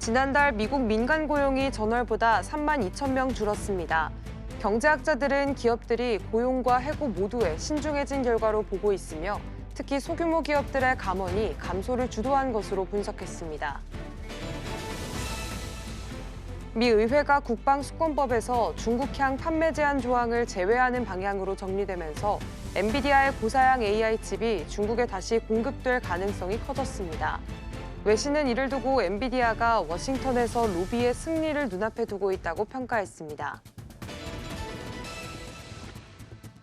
지난달 미국 민간 고용이 전월보다 3만 2천 명 줄었습니다. 경제학자들은 기업들이 고용과 해고 모두에 신중해진 결과로 보고 있으며 특히 소규모 기업들의 감원이 감소를 주도한 것으로 분석했습니다. 미 의회가 국방수권법에서 중국향 판매 제한 조항을 제외하는 방향으로 정리되면서 엔비디아의 고사양 AI 칩이 중국에 다시 공급될 가능성이 커졌습니다. 외신은 이를 두고 엔비디아가 워싱턴에서 로비의 승리를 눈앞에 두고 있다고 평가했습니다.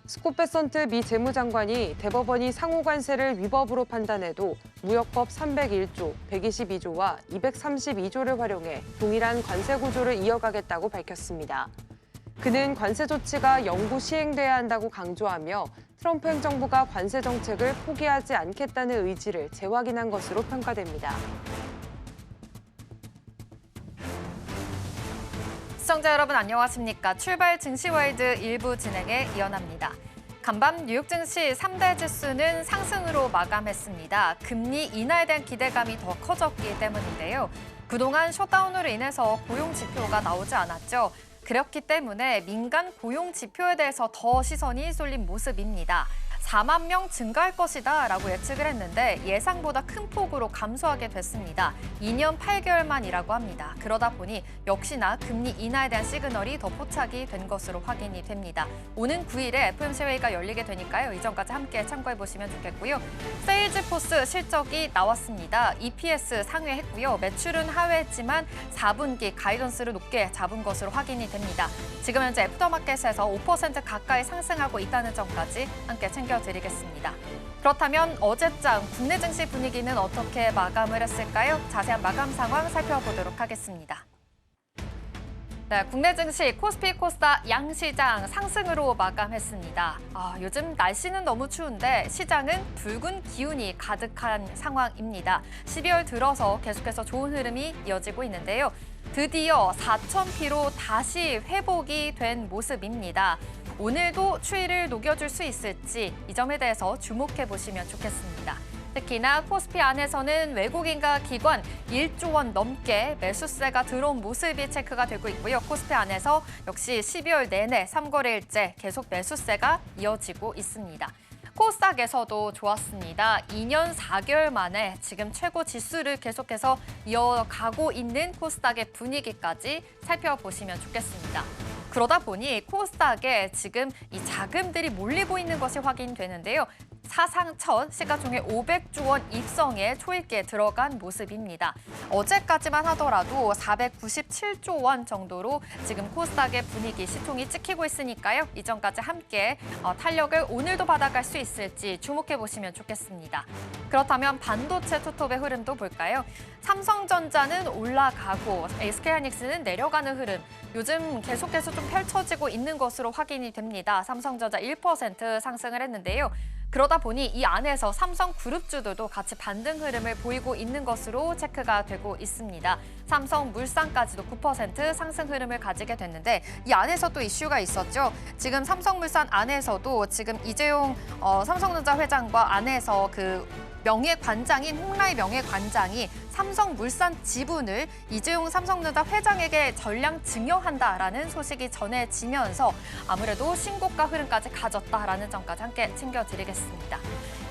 스콧 베선트 미 재무장관이 대법원이 상호 관세를 위법으로 판단해도 무역법 301조, 122조와 232조를 활용해 동일한 관세 구조를 이어가겠다고 밝혔습니다. 그는 관세 조치가 영구 시행돼야 한다고 강조하며 트럼프 행정부가 관세 정책을 포기하지 않겠다는 의지를 재확인한 것으로 평가됩니다. 시청자 여러분 안녕하십니까? 출발 증시와이드 1부 진행에 이현아입니다. 간밤 뉴욕 증시 3대 지수는 상승으로 마감했습니다. 금리 인하에 대한 기대감이 더 커졌기 때문인데요. 그동안 셧다운으로 인해서 고용 지표가 나오지 않았죠. 그렇기 때문에 민간 고용 지표에 대해서 더 시선이 쏠린 모습입니다. 4만 명 증가할 것이다 라고 예측을 했는데 예상보다 큰 폭으로 감소하게 됐습니다. 2년 8개월 만이라고 합니다. 그러다 보니 역시나 금리 인하에 대한 시그널이 더 포착이 된 것으로 확인이 됩니다. 오는 9일에 FOMC 회의가 열리게 되니까요. 이전까지 함께 참고해 보시면 좋겠고요. 세일즈포스 실적이 나왔습니다. EPS 상회했고요. 매출은 하회했지만 4분기 가이던스를 높게 잡은 것으로 확인이 됩니다. 지금 현재 애프터마켓에서 5% 가까이 상승하고 있다는 점까지 함께 챙겨드리겠습니다. 그렇다면 어제장 국내 증시 분위기는 어떻게 마감을 했을까요? 자세한 마감 상황 살펴보도록 하겠습니다. 네, 국내 증시 코스피, 코스닥 양시장 상승으로 마감했습니다. 요즘 날씨는 너무 추운데 시장은 붉은 기운이 가득한 상황입니다. 12월 들어서 계속해서 좋은 흐름이 이어지고 있는데요. 드디어 4,000피로 다시 회복이 된 모습입니다. 오늘도 추이를 녹여줄 수 있을지 이 점에 대해서 주목해 보시면 좋겠습니다. 특히나 코스피 안에서는 외국인과 기관 1조 원 넘게 매수세가 들어온 모습이 체크가 되고 있고요. 코스피 안에서 역시 12월 내내 3거래일째 계속 매수세가 이어지고 있습니다. 코스닥에서도 좋았습니다. 2년 4개월 만에 지금 최고 지수를 계속해서 이어가고 있는 코스닥의 분위기까지 살펴보시면 좋겠습니다. 그러다 보니 코스닥에 지금 이 자금들이 몰리고 있는 것이 확인되는데요. 사상 첫 시가총액 500조 원 입성에 초입기에 들어간 모습입니다. 어제까지만 하더라도 497조 원 정도로 지금 코스닥의 분위기 시총이 찍히고 있으니까요. 이전까지 함께 탄력을 오늘도 받아갈 수 있을지 주목해 보시면 좋겠습니다. 그렇다면 반도체 투톱의 흐름도 볼까요? 삼성전자는 올라가고 SK하이닉스는 내려가는 흐름. 요즘 계속해서 좀 펼쳐지고 있는 것으로 확인이 됩니다. 삼성전자 1% 상승을 했는데요. 그러다 보니 이 안에서 삼성그룹주들도 같이 반등 흐름을 보이고 있는 것으로 체크가 되고 있습니다. 삼성물산까지도 9% 상승 흐름을 가지게 됐는데 이 안에서 또 이슈가 있었죠. 지금 삼성물산 안에서도 지금 이재용 삼성전자 회장과 안에서 그 명예관장인 홍라이 명예관장이 삼성물산 지분을 이재용 삼성전자 회장에게 전량 증여한다라는 소식이 전해지면서 아무래도 신고가 흐름까지 가졌다라는 점까지 함께 챙겨드리겠습니다.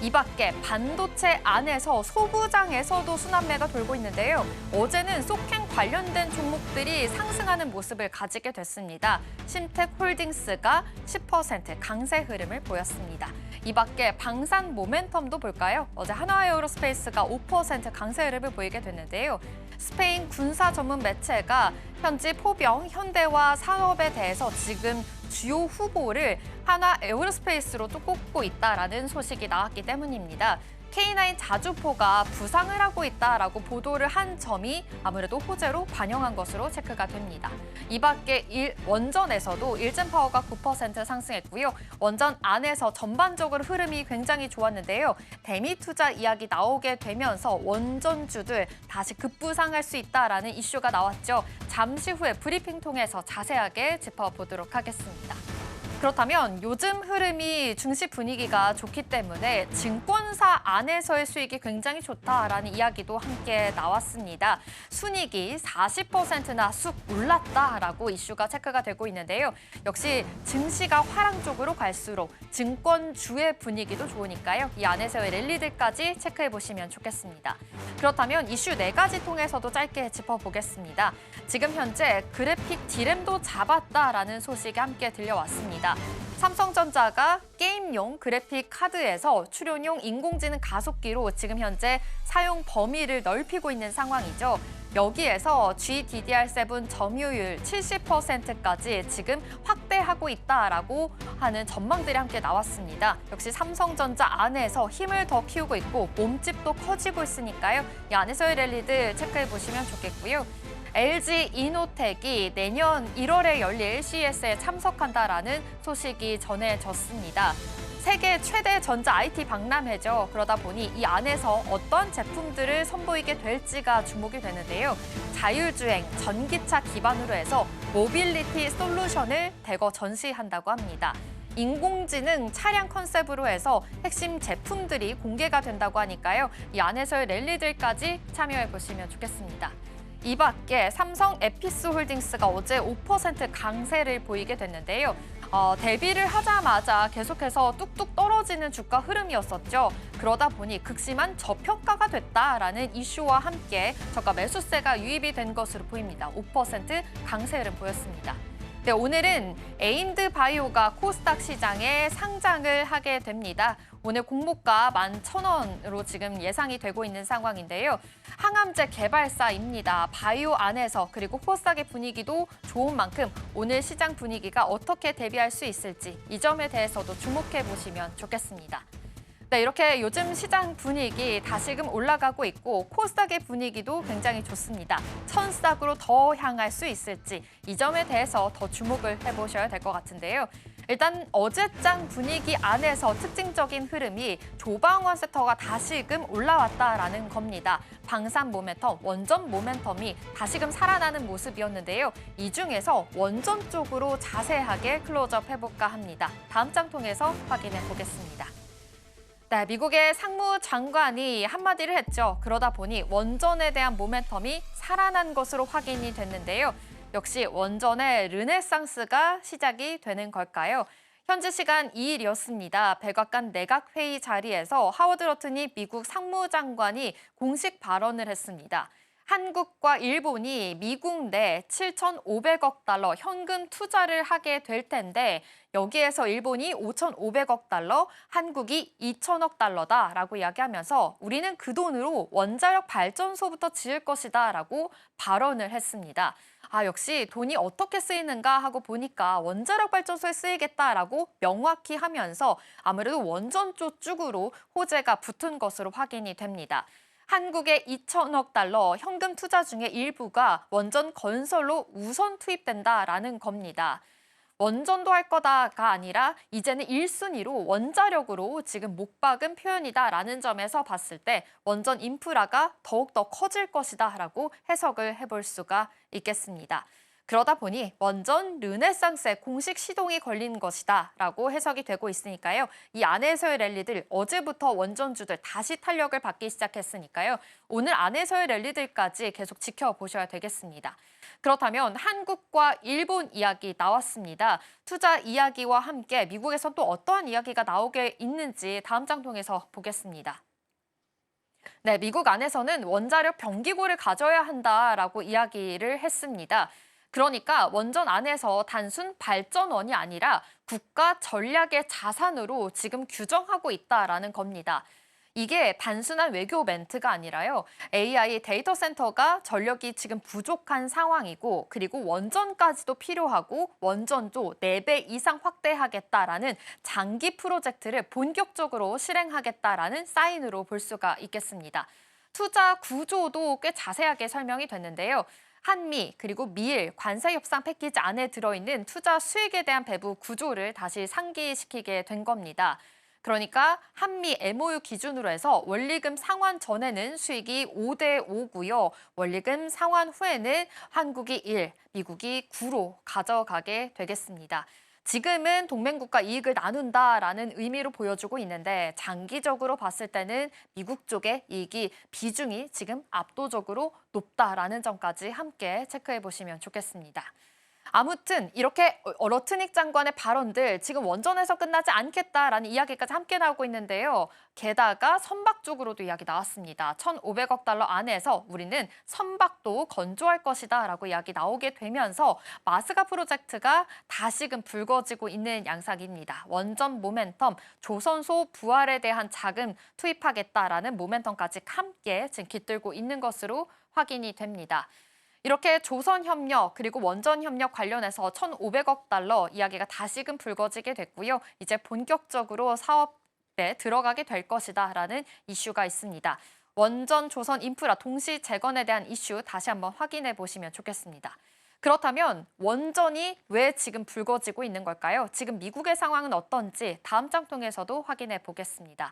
이 밖에 반도체 안에서 소부장에서도 순환매가 돌고 있는데요. 어제는 속행 관련된 종목들이 상승하는 모습을 가지게 됐습니다. 심텍홀딩스가 10% 강세 흐름을 보였습니다. 이 밖에 방산 모멘텀도 볼까요? 어제 한화에어로스페이스가 5% 강세 흐름을 보이게 됐는데요. 스페인 군사 전문 매체가 현지 포병, 현대와 산업에 대해서 지금 주요 후보를 한화에어로스페이스로 또 꼽고 있다라는 소식이 나왔기 때문입니다. K9 자주포가 부상을 하고 있다라고 보도를 한 점이 아무래도 호재로 반영한 것으로 체크가 됩니다. 이 밖에 원전에서도 일젠파워가 9% 상승했고요. 원전 안에서 전반적으로 흐름이 굉장히 좋았는데요. 대미 투자 이야기 나오게 되면서 원전주들 다시 급부상할 수 있다라는 이슈가 나왔죠. 잠시 후에 브리핑 통해서 자세하게 짚어보도록 하겠습니다. 그렇다면 요즘 흐름이 증시 분위기가 좋기 때문에 증권사 안에서의 수익이 굉장히 좋다라는 이야기도 함께 나왔습니다. 순이익이 40%나 쑥 올랐다라고 이슈가 체크가 되고 있는데요. 역시 증시가 화랑 쪽으로 갈수록 증권주의 분위기도 좋으니까요. 이 안에서의 랠리들까지 체크해 보시면 좋겠습니다. 그렇다면 이슈 4가지 통해서도 짧게 짚어보겠습니다. 지금 현재 그래픽 디램도 잡았다라는 소식이 함께 들려왔습니다. 삼성전자가 게임용 그래픽 카드에서 출연용 인공지능 가속기로 지금 현재 사용 범위를 넓히고 있는 상황이죠. 여기에서 GDDR7 점유율 70%까지 지금 확대하고 있다라고 하는 전망들이 함께 나왔습니다. 역시 삼성전자 안에서 힘을 더 키우고 있고 몸집도 커지고 있으니까요. 이 안에서의 랠리들 체크해 보시면 좋겠고요. LG 이노텍이 내년 1월에 열릴 CES에 참석한다라는 소식이 전해졌습니다. 세계 최대 전자 IT 박람회죠. 그러다 보니 이 안에서 어떤 제품들을 선보이게 될지가 주목이 되는데요. 자율주행, 전기차 기반으로 해서 모빌리티 솔루션을 대거 전시한다고 합니다. 인공지능 차량 컨셉으로 해서 핵심 제품들이 공개가 된다고 하니까요. 이 안에서의 랠리들까지 참여해 보시면 좋겠습니다. 이 밖에 삼성 에피스홀딩스가 어제 5% 강세를 보이게 됐는데요. 데뷔를 하자마자 계속해서 뚝뚝 떨어지는 주가 흐름이었었죠. 그러다 보니 극심한 저평가가 됐다라는 이슈와 함께 저가 매수세가 유입이 된 것으로 보입니다. 5% 강세 흐름 보였습니다. 네, 오늘은 에인드 바이오가 코스닥 시장에 상장을 하게 됩니다. 오늘 공모가 11,000원으로 지금 예상이 되고 있는 상황인데요. 항암제 개발사입니다. 바이오 안에서 그리고 코스닥의 분위기도 좋은 만큼 오늘 시장 분위기가 어떻게 대비할 수 있을지 이 점에 대해서도 주목해 보시면 좋겠습니다. 네, 이렇게 요즘 시장 분위기 다시금 올라가고 있고 코스닥의 분위기도 굉장히 좋습니다. 천스닥으로 더 향할 수 있을지 이 점에 대해서 더 주목을 해보셔야 될 것 같은데요. 일단 어제장 분위기 안에서 특징적인 흐름이 조방원 섹터가 다시금 올라왔다라는 겁니다. 방산 모멘텀, 원전 모멘텀이 다시금 살아나는 모습이었는데요. 이 중에서 원전 쪽으로 자세하게 클로즈업 해볼까 합니다. 다음 장 통해서 확인해 보겠습니다. 네, 미국의 상무장관이 한마디를 했죠. 그러다 보니 원전에 대한 모멘텀이 살아난 것으로 확인이 됐는데요. 역시 원전의 르네상스가 시작이 되는 걸까요? 현지 시간 2일이었습니다. 백악관 내각회의 자리에서 하워드 러튼이 미국 상무장관이 공식 발언을 했습니다. 한국과 일본이 미국 내 7,500억 달러 현금 투자를 하게 될 텐데 여기에서 일본이 5,500억 달러, 한국이 2,000억 달러다라고 이야기하면서 우리는 그 돈으로 원자력 발전소부터 지을 것이다라고 발언을 했습니다. 역시 돈이 어떻게 쓰이는가 하고 보니까 원자력 발전소에 쓰이겠다라고 명확히 하면서 아무래도 원전 쪽으로 호재가 붙은 것으로 확인이 됩니다. 한국의 2,000억 달러 현금 투자 중에 일부가 원전 건설로 우선 투입된다라는 겁니다. 원전도 할 거다가 아니라 이제는 1순위로 원자력으로 지금 못 박은 표현이다라는 점에서 봤을 때 원전 인프라가 더욱더 커질 것이다라고 해석을 해볼 수가 있겠습니다. 그러다 보니 원전 르네상스의 공식 시동이 걸린 것이다라고 해석이 되고 있으니까요. 이 안에서의 랠리들 어제부터 원전주들 다시 탄력을 받기 시작했으니까요. 오늘 안에서의 랠리들까지 계속 지켜보셔야 되겠습니다. 그렇다면 한국과 일본 이야기 나왔습니다. 투자 이야기와 함께 미국에서 또 어떠한 이야기가 나오게 있는지 다음 장 통해서 보겠습니다. 네, 미국 안에서는 원자력 병기고를 가져야 한다라고 이야기를 했습니다. 그러니까 원전 안에서 단순 발전원이 아니라 국가 전략의 자산으로 지금 규정하고 있다라는 겁니다. 이게 단순한 외교 멘트가 아니라요. AI 데이터 센터가 전력이 지금 부족한 상황이고 그리고 원전까지도 필요하고 원전도 4배 이상 확대하겠다라는 장기 프로젝트를 본격적으로 실행하겠다라는 사인으로 볼 수가 있겠습니다. 투자 구조도 꽤 자세하게 설명이 됐는데요. 한미 그리고 미일 관세 협상 패키지 안에 들어있는 투자 수익에 대한 배부 구조를 다시 상기시키게 된 겁니다. 그러니까 한미 MOU 기준으로 해서 원리금 상환 전에는 수익이 5대 5고요. 원리금 상환 후에는 한국이 1, 미국이 9로 가져가게 되겠습니다. 지금은 동맹국가 이익을 나눈다라는 의미로 보여주고 있는데 장기적으로 봤을 때는 미국 쪽의 이익이 비중이 지금 압도적으로 높다라는 점까지 함께 체크해 보시면 좋겠습니다. 아무튼 이렇게 러트닉 장관의 발언들 지금 원전에서 끝나지 않겠다라는 이야기까지 함께 나오고 있는데요. 게다가 선박 쪽으로도 이야기 나왔습니다. 1,500억 달러 안에서 우리는 선박도 건조할 것이다 라고 이야기 나오게 되면서 마스가 프로젝트가 다시금 불거지고 있는 양상입니다. 원전 모멘텀, 조선소 부활에 대한 자금 투입하겠다라는 모멘텀까지 함께 지금 깃들고 있는 것으로 확인이 됩니다. 이렇게 조선협력 그리고 원전협력 관련해서 1,500억 달러 이야기가 다시금 불거지게 됐고요. 이제 본격적으로 사업에 들어가게 될 것이다라는 이슈가 있습니다. 원전, 조선, 인프라 동시 재건에 대한 이슈 다시 한번 확인해 보시면 좋겠습니다. 그렇다면 원전이 왜 지금 불거지고 있는 걸까요? 지금 미국의 상황은 어떤지 다음 장 통해서도 확인해 보겠습니다.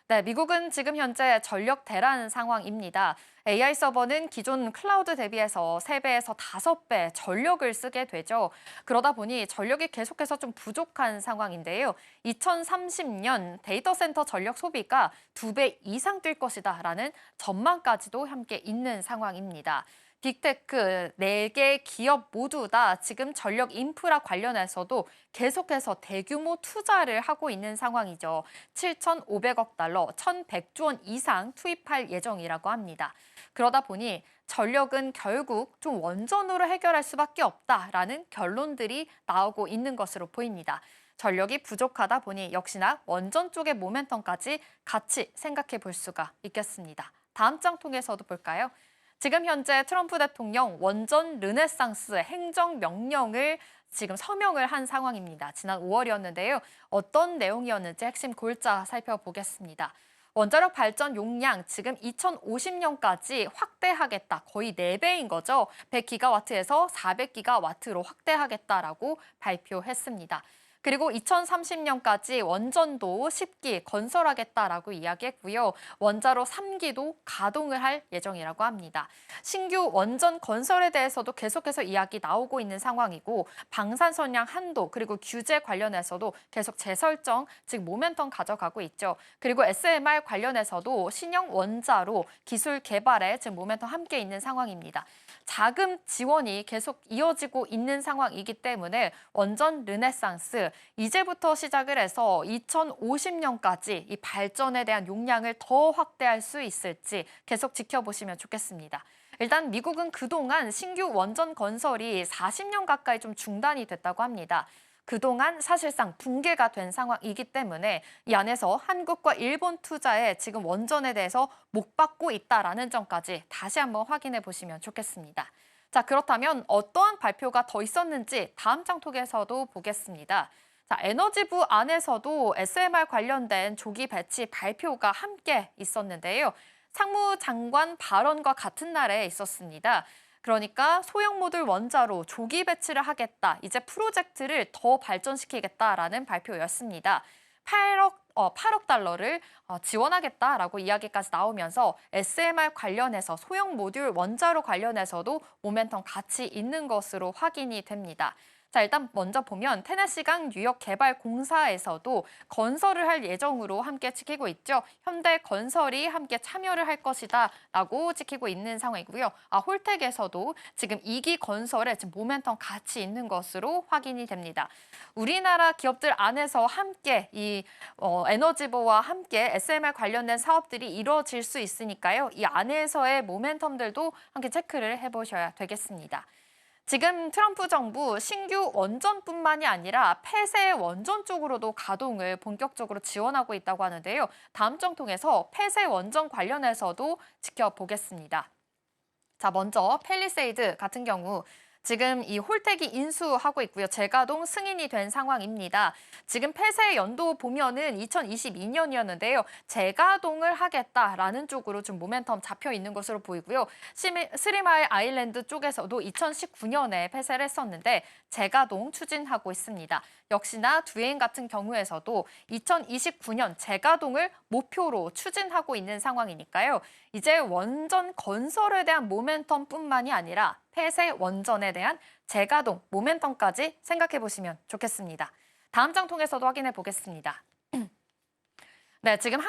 네, 미국은 지금 현재 전력 대란 상황입니다. AI 서버는 기존 클라우드 대비해서 3배에서 5배 전력을 쓰게 되죠. 그러다 보니 전력이 계속해서 좀 부족한 상황인데요. 2030년 데이터 센터 전력 소비가 2배 이상 뛸 것이다라는 전망까지도 함께 있는 상황입니다. 빅테크 4개 기업 모두 다 지금 전력 인프라 관련해서도 계속해서 대규모 투자를 하고 있는 상황이죠. 7,500억 달러, 1,100조 원 이상 투입할 예정이라고 합니다. 그러다 보니 전력은 결국 좀 원전으로 해결할 수밖에 없다라는 결론들이 나오고 있는 것으로 보입니다. 전력이 부족하다 보니 역시나 원전 쪽의 모멘텀까지 같이 생각해 볼 수가 있겠습니다. 다음 장 통해서도 볼까요? 지금 현재 트럼프 대통령 원전 르네상스 행정명령을 지금 서명을 한 상황입니다. 지난 5월이었는데요. 어떤 내용이었는지 핵심 골자 살펴보겠습니다. 원자력 발전 용량 지금 2050년까지 확대하겠다. 거의 4배인 거죠. 100기가와트에서 400기가와트로 확대하겠다라고 발표했습니다. 그리고 2030년까지 원전도 10기 건설하겠다라고 이야기했고요. 원자로 3기도 가동을 할 예정이라고 합니다. 신규 원전 건설에 대해서도 계속해서 이야기 나오고 있는 상황이고 방사선량 한도 그리고 규제 관련해서도 계속 재설정, 즉 모멘텀 가져가고 있죠. 그리고 SMR 관련해서도 신형 원자로 기술 개발에 지금 모멘텀 함께 있는 상황입니다. 자금 지원이 계속 이어지고 있는 상황이기 때문에 원전 르네상스 이제부터 시작을 해서 2050년까지 이 발전에 대한 용량을 더 확대할 수 있을지 계속 지켜보시면 좋겠습니다. 일단 미국은 그동안 신규 원전 건설이 40년 가까이 좀 중단이 됐다고 합니다. 그동안 사실상 붕괴가 된 상황이기 때문에 이 안에서 한국과 일본 투자에 지금 원전에 대해서 못 받고 있다라는 점까지 다시 한번 확인해 보시면 좋겠습니다. 자, 그렇다면 어떠한 발표가 더 있었는지 다음 장 통해서도 보겠습니다. 자, 에너지부 안에서도 SMR 관련된 조기 배치 발표가 함께 있었는데요. 상무장관 발언과 같은 날에 있었습니다. 그러니까 소형 모듈 원자로 조기 배치를 하겠다. 이제 프로젝트를 더 발전시키겠다라는 발표였습니다. 8억 달러를 지원하겠다라고 이야기까지 나오면서 SMR 관련해서 소형 모듈 원자로 관련해서도 모멘텀 같이 있는 것으로 확인이 됩니다. 자, 일단 먼저 보면 테네시강 뉴욕개발공사에서도 건설을 할 예정으로 함께 지키고 있죠. 현대건설이 함께 참여를 할 것이다라고 지키고 있는 상황이고요. 홀텍에서도 지금 2기 건설에 지금 모멘텀 같이 있는 것으로 확인이 됩니다. 우리나라 기업들 안에서 함께 이 에너지부와 함께 SMR 관련된 사업들이 이루어질 수 있으니까요. 이 안에서의 모멘텀들도 함께 체크를 해보셔야 되겠습니다. 지금 트럼프 정부 신규 원전뿐만이 아니라 폐쇄 원전 쪽으로도 가동을 본격적으로 지원하고 있다고 하는데요. 다음 장 통해서 폐쇄 원전 관련해서도 지켜보겠습니다. 자, 먼저 팰리세이드 같은 경우 지금 이 홀텍이 인수하고 있고요. 재가동 승인이 된 상황입니다. 지금 폐쇄 연도 보면은 2022년이었는데요. 재가동을 하겠다라는 쪽으로 좀 모멘텀 잡혀 있는 것으로 보이고요. 스리마일 아일랜드 쪽에서도 2019년에 폐쇄를 했었는데 재가동 추진하고 있습니다. 역시나 두에인 같은 경우에서도 2029년 재가동을 목표로 추진하고 있는 상황이니까요. 이제 원전 건설에 대한 모멘텀뿐만이 아니라 폐쇄 원전에 대한 재가동 모멘텀까지 생각해 보시면 좋겠습니다. 다음 장 통해서도 확인해 보겠습니다. 네, 지금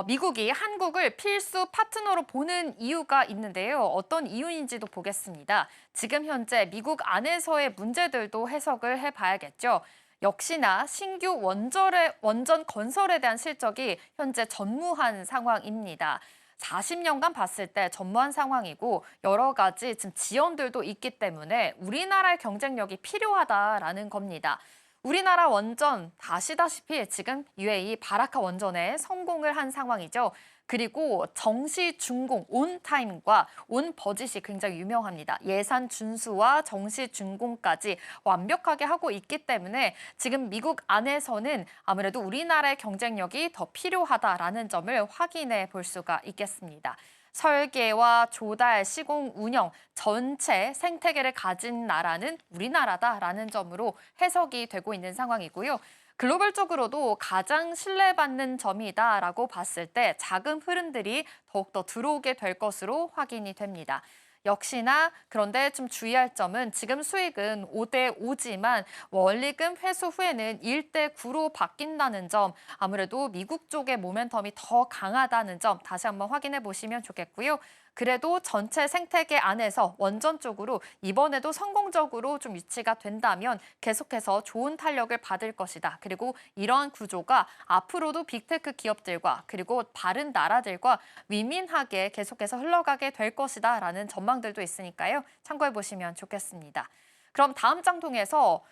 미국이 한국을 필수 파트너로 보는 이유가 있는데요. 어떤 이유인지도 보겠습니다. 지금 현재 미국 안에서의 문제들도 해석을 해봐야겠죠. 역시나 신규 원전 건설에 대한 실적이 현재 전무한 상황입니다. 40년간 봤을 때 전무한 상황이고 여러 가지 지금 지연들도 있기 때문에 우리나라의 경쟁력이 필요하다라는 겁니다. 우리나라 원전 아시다시피 지금 UAE 바라카 원전에 성공을 한 상황이죠. 그리고 정시 준공, 온타임과 온버짓이 굉장히 유명합니다. 예산 준수와 정시 준공까지 완벽하게 하고 있기 때문에 지금 미국 안에서는 아무래도 우리나라의 경쟁력이 더 필요하다라는 점을 확인해 볼 수가 있겠습니다. 설계와 조달, 시공, 운영 전체 생태계를 가진 나라는 우리나라다라는 점으로 해석이 되고 있는 상황이고요. 글로벌적으로도 가장 신뢰받는 점이다라고 봤을 때 자금 흐름들이 더욱더 들어오게 될 것으로 확인이 됩니다. 역시나 그런데 좀 주의할 점은 지금 수익은 5대 5지만 원리금 회수 후에는 1대 9로 바뀐다는 점, 아무래도 미국 쪽의 모멘텀이 더 강하다는 점 다시 한번 확인해 보시면 좋겠고요. 그래도 전체 생태계 안에서 원전 쪽으로 이번에도 성공적으로 좀 유치가 된다면 계속해서 좋은 탄력을 받을 것이다. 그리고 이러한 구조가 앞으로도 빅테크 기업들과 그리고 다른 나라들과 윈윈하게 계속해서 흘러가게 될 것이다라는 전망들도 있으니까요. 참고해 보시면 좋겠습니다. 그럼 다음 장 통해서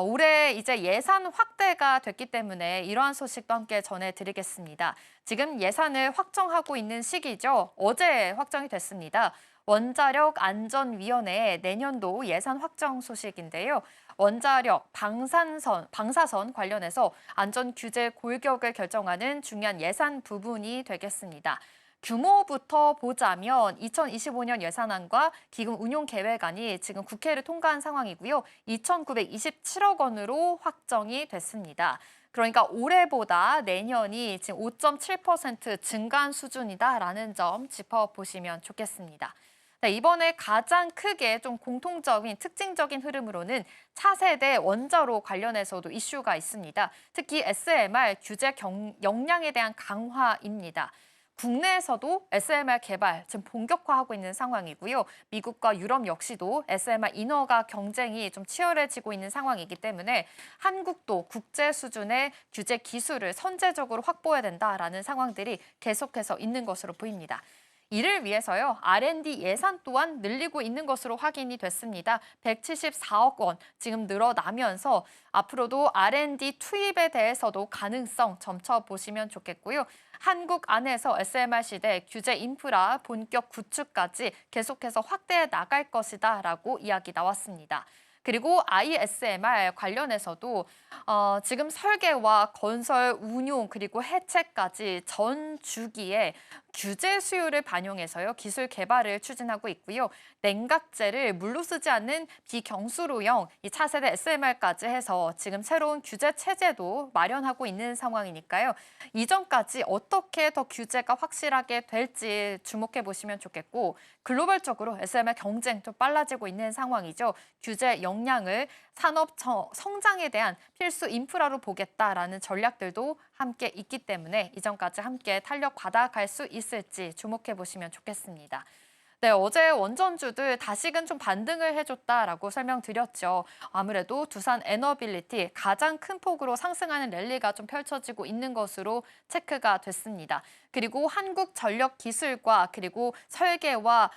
올해 이제 예산 확대가 됐기 때문에 이러한 소식도 함께 전해드리겠습니다. 지금 예산을 확정하고 있는 시기죠. 어제 확정이 됐습니다. 원자력 안전위원회 내년도 예산 확정 소식인데요. 원자력, 방사선 관련해서 안전 규제 골격을 결정하는 중요한 예산 부분이 되겠습니다. 규모부터 보자면 2025년 예산안과 기금 운용 계획안이 지금 국회를 통과한 상황이고요. 2,927억 원으로 확정이 됐습니다. 그러니까 올해보다 내년이 지금 5.7% 증가한 수준이다라는 점 짚어보시면 좋겠습니다. 네, 이번에 가장 크게 좀 공통적인 특징적인 흐름으로는 차세대 원자로 관련해서도 이슈가 있습니다. 특히 SMR 규제 역량에 대한 강화입니다. 국내에서도 SMR 개발 지금 본격화하고 있는 상황이고요. 미국과 유럽 역시도 SMR 인허가 경쟁이 좀 치열해지고 있는 상황이기 때문에 한국도 국제 수준의 규제 기술을 선제적으로 확보해야 된다라는 상황들이 계속해서 있는 것으로 보입니다. 이를 위해서요, R&D 예산 또한 늘리고 있는 것으로 확인이 됐습니다. 174억 원 지금 늘어나면서 앞으로도 R&D 투입에 대해서도 가능성 점쳐보시면 좋겠고요. 한국 안에서 SMR 시대 규제 인프라 본격 구축까지 계속해서 확대해 나갈 것이다라고 이야기 나왔습니다. 그리고 ISMR 관련해서도 지금 설계와 건설, 운용 그리고 해체까지 전 주기에 규제 수요를 반영해서요 기술 개발을 추진하고 있고요. 냉각재를 물로 쓰지 않는 비경수로형 이 차세대 SMR까지 해서 지금 새로운 규제 체제도 마련하고 있는 상황이니까요. 이전까지 어떻게 더 규제가 확실하게 될지 주목해 보시면 좋겠고 글로벌적으로 SMR 경쟁 좀 빨라지고 있는 상황이죠. 규제 역량을 산업 성장에 대한 필수 인프라로 보겠다라는 전략들도 함께 있기 때문에 이전까지 함께 탄력 받아갈 수 있을지 주목해 보시면 좋겠습니다. 네, 어제 원전주들 다시금 좀 반등을 해줬다라고 설명드렸죠. 아무래도 두산 에너빌리티 가장 큰 폭으로 상승하는 랠리가 좀 펼쳐지고 있는 것으로 체크가 됐습니다. 그리고 한국전력기술과 그리고 설계와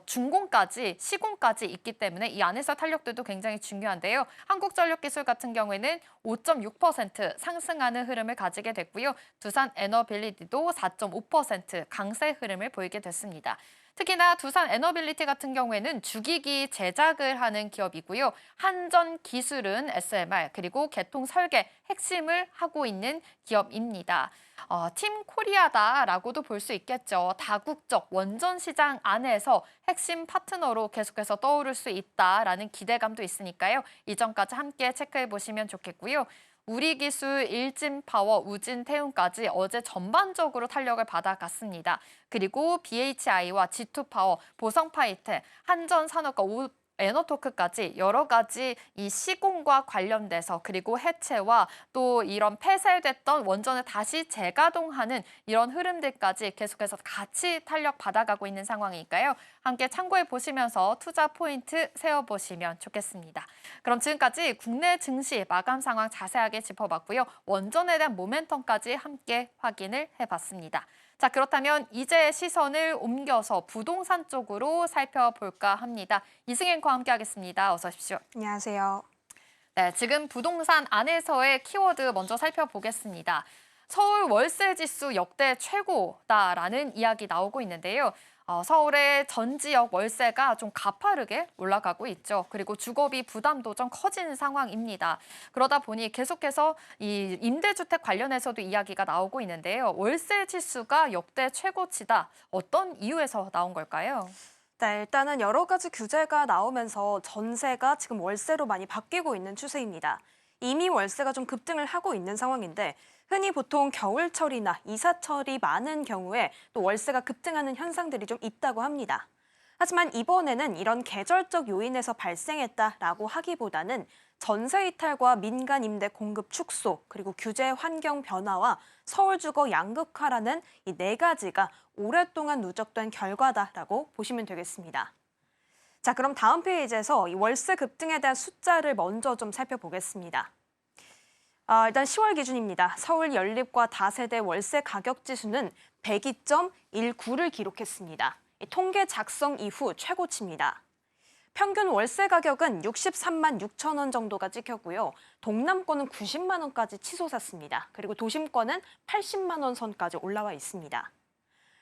준공까지 시공까지 있기 때문에 이 안에서 탄력들도 굉장히 중요한데요. 한국전력기술 같은 경우에는 5.6% 상승하는 흐름을 가지게 됐고요. 두산 에너빌리티도 4.5% 강세 흐름을 보이게 됐습니다. 특히나 두산 에너빌리티 같은 경우에는 주기기 제작을 하는 기업이고요. 한전기술은 SMR 그리고 개통 설계 핵심을 하고 있는 기업입니다. 팀 코리아다라고도 볼 수 있겠죠. 다국적 원전 시장 안에서 핵심 파트너로 계속해서 떠오를 수 있다라는 기대감도 있으니까요. 이점까지 함께 체크해 보시면 좋겠고요. 우리기술, 일진파워, 우진태운까지 어제 전반적으로 탄력을 받아갔습니다. 그리고 BHI와 G2파워, 보성파이텍, 한전산업과 에너토크까지 여러 가지 이 시공과 관련돼서 그리고 해체와 또 이런 폐쇄됐던 원전을 다시 재가동하는 이런 흐름들까지 계속해서 같이 탄력 받아가고 있는 상황이니까요. 함께 참고해 보시면서 투자 포인트 세워보시면 좋겠습니다. 그럼 지금까지 국내 증시 마감 상황 자세하게 짚어봤고요. 원전에 대한 모멘텀까지 함께 확인을 해봤습니다. 자, 그렇다면 이제 시선을 옮겨서 부동산 쪽으로 살펴볼까 합니다. 이승현과 함께하겠습니다. 어서 오십시오. 안녕하세요. 네, 지금 부동산 안에서의 키워드 먼저 살펴보겠습니다. 서울 월세 지수 역대 최고다라는 이야기 나오고 있는데요. 서울의 전 지역 월세가 좀 가파르게 올라가고 있죠. 그리고 주거비 부담도 좀 커지는 상황입니다. 그러다 보니 계속해서 이 임대주택 관련해서도 이야기가 나오고 있는데요. 월세 지수가 역대 최고치다. 어떤 이유에서 나온 걸까요? 네, 일단은 여러 가지 규제가 나오면서 전세가 지금 월세로 많이 바뀌고 있는 추세입니다. 이미 월세가 좀 급등을 하고 있는 상황인데 흔히 보통 겨울철이나 이사철이 많은 경우에 또 월세가 급등하는 현상들이 좀 있다고 합니다. 하지만 이번에는 이런 계절적 요인에서 발생했다라고 하기보다는 전세 이탈과 민간 임대 공급 축소, 그리고 규제 환경 변화와 서울 주거 양극화라는 이 네 가지가 오랫동안 누적된 결과다라고 보시면 되겠습니다. 자, 그럼 다음 페이지에서 이 월세 급등에 대한 숫자를 먼저 좀 살펴보겠습니다. 일단 10월 기준입니다. 서울 연립과 다세대 월세 가격 지수는 102.19를 기록했습니다. 통계 작성 이후 최고치입니다. 평균 월세 가격은 63만 6천 원 정도가 찍혔고요. 동남권은 90만 원까지 치솟았습니다. 그리고 도심권은 80만 원 선까지 올라와 있습니다.